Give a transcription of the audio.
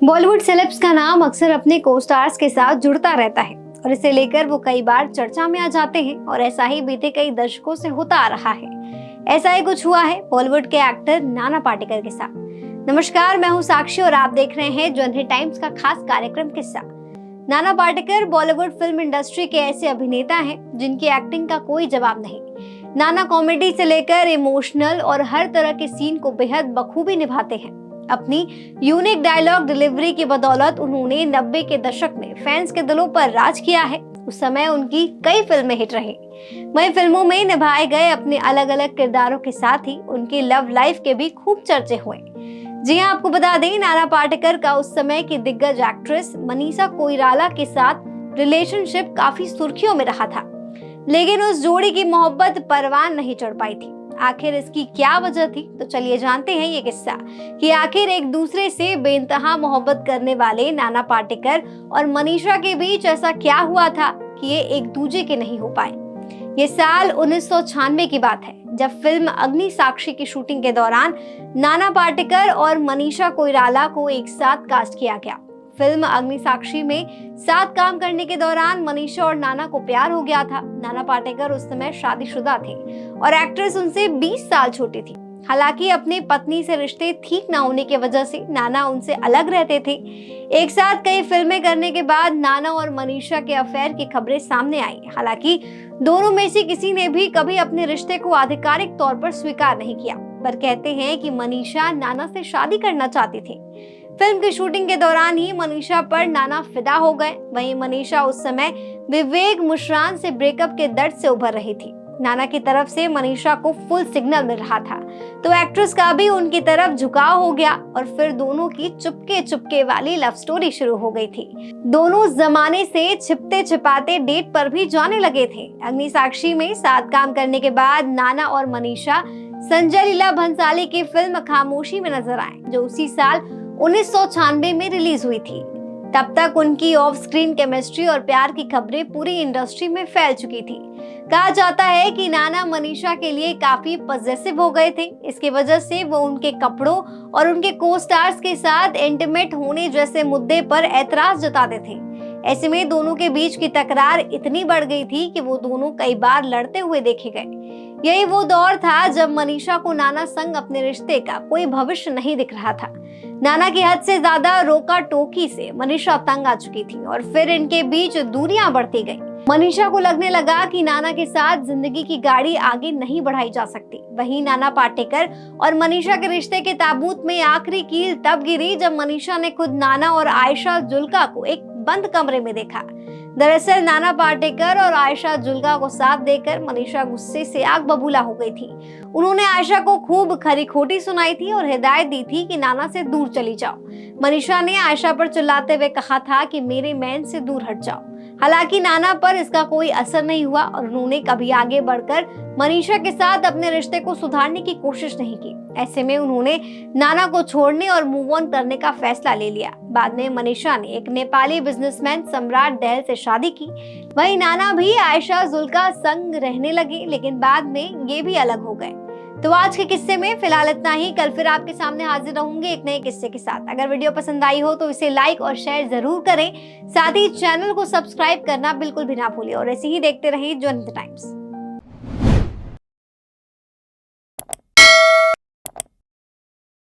Bollywood celebs का नाम अक्सर अपने को स्टार्स के साथ जुड़ता रहता है और इसे लेकर वो कई बार चर्चा में आ जाते हैं और ऐसा ही बीते कई दशकों से होता आ रहा है। ऐसा ही कुछ हुआ है बॉलीवुड के एक्टर नाना पाटेकर के साथ। नमस्कार, मैं हूं साक्षी और आप देख रहे हैं जनहित टाइम्स का खास कार्यक्रम किस्सा। नाना पाटेकर बॉलीवुड फिल्म इंडस्ट्री के ऐसे अभिनेता हैं जिनकी एक्टिंग का कोई जवाब नहीं। नाना कॉमेडी से लेकर इमोशनल और हर तरह के सीन को बेहद बखूबी निभाते हैं। अपनी यूनिक डायलॉग डिलीवरी की बदौलत उन्होंने 90 के दशक में फैंस के दिलों पर राज किया है। उस समय उनकी कई फिल्में हिट रही। वहीं फिल्मों में निभाए गए अपने अलग अलग किरदारों के साथ ही उनकी लव लाइफ के भी खूब चर्चे हुए। जी हां, आपको बता दें, नाना पाटेकर का उस समय की दिग्गज एक्ट्रेस मनीषा कोइराला के साथ रिलेशनशिप काफी सुर्खियों में रहा था, लेकिन उस जोड़ी की मोहब्बत परवान नहीं चढ़ पाई थी। आखिर इसकी क्या वजह थी, तो चलिए जानते हैं ये किस्सा कि आखिर एक दूसरे से बेइंतहा मोहब्बत करने वाले नाना पाटेकर और मनीषा के बीच ऐसा क्या हुआ था कि ये एक दूजे के नहीं हो पाए। ये साल 1996 की बात है, जब फिल्म अग्नि साक्षी की शूटिंग के दौरान नाना पाटेकर और मनीषा कोइराला को एक साथ कास्ट किया गया। फिल्म अग्नि साक्षी में साथ काम करने के दौरान मनीषा और नाना को प्यार हो गया था। नाना पाटेकर उस समय शादीशुदा थे और एक्ट्रेस उनसे 20 साल छोटी थी। हालांकि अपनी पत्नी से रिश्ते ठीक न होने की वजह से नाना उनसे अलग रहते थे। एक साथ कई फिल्में करने के बाद नाना और मनीषा के अफेयर की खबरें सामने आई। हालांकि दोनों में से किसी ने भी कभी अपने रिश्ते को आधिकारिक तौर पर स्वीकार नहीं किया, पर कहते हैं कि मनीषा नाना से शादी करना चाहती थी। फिल्म की शूटिंग के दौरान ही मनीषा पर नाना फिदा हो गए। वहीं मनीषा उस समय विवेक मुश्रान से ब्रेकअप के दर्द से उभर रही थी। नाना की तरफ से मनीषा को फुल सिग्नल मिल रहा था, तो एक्ट्रेस का भी उनकी तरफ झुकाव हो गया और फिर दोनों की चुपके चुपके वाली लव स्टोरी शुरू हो गई थी। दोनों जमाने से छिपते छिपाते डेट पर भी जाने लगे थे। अग्नि साक्षी में साथ काम करने के बाद नाना और मनीषा संजय लीला भंसाली की फिल्म खामोशी में नजर आए, जो उसी साल 1996 में रिलीज हुई थी। तब तक उनकी ऑफ स्क्रीन केमिस्ट्री और प्यार की खबरें पूरी इंडस्ट्री में फैल चुकी थी। कहा जाता है कि नाना मनीषा के लिए काफी पॉजेसिव हो गए थे। इसकी वजह से वो उनके कपड़ों और उनके को स्टार्स के साथ इंटीमेट होने जैसे मुद्दे पर ऐतराज जताते थे। ऐसे में दोनों के बीच की तकरार इतनी बढ़ गई थी कि वो दोनों कई बार लड़ते हुए देखे गए। यही वो दौर था जब मनीषा को नाना संग अपने रिश्ते का कोई भविष्य नहीं दिख रहा था। नाना की हद से ज्यादा रोका टोकी से मनीषा तंग आ चुकी थी और फिर इनके बीच दूरियां बढ़ती गई। मनीषा को लगने लगा कि नाना के साथ जिंदगी की गाड़ी आगे नहीं बढ़ाई जा सकती। वहीं नाना पाटेकर और मनीषा के रिश्ते के ताबूत में आखिरी कील तब गिरी जब मनीषा ने खुद नाना और आयशा जुल्का को एक बंद कमरे में देखा। दरअसल नाना पाटेकर और आयशा जुल्का को साथ देकर मनीषा गुस्से से आग बबूला हो गई थी। उन्होंने आयशा को खूब खरी खोटी सुनाई थी और हिदायत दी थी कि नाना से दूर चली जाओ। मनीषा ने आयशा पर चिल्लाते हुए कहा था कि मेरे मैन से दूर हट जाओ। हालांकि नाना पर इसका कोई असर नहीं हुआ और उन्होंने कभी आगे बढ़कर मनीषा के साथ अपने रिश्ते को सुधारने की कोशिश नहीं की। ऐसे में उन्होंने नाना को छोड़ने और मूव ऑन करने का फैसला ले लिया। बाद में मनीषा ने एक नेपाली बिजनेसमैन सम्राट दहल से शादी की। वहीं नाना भी आयशा जुल्का संग रहने लगे, लेकिन बाद में ये भी अलग हो गए। तो आज के किस्से में फिलहाल इतना ही। कल फिर आपके सामने हाजिर रहूंगे एक नए किस्से के साथ। अगर वीडियो पसंद आई हो तो इसे लाइक और शेयर जरूर करें। साथ ही चैनल को सब्सक्राइब करना बिल्कुल भी ना भूलिए और ऐसे ही देखते रहिए जनहित टाइम्स।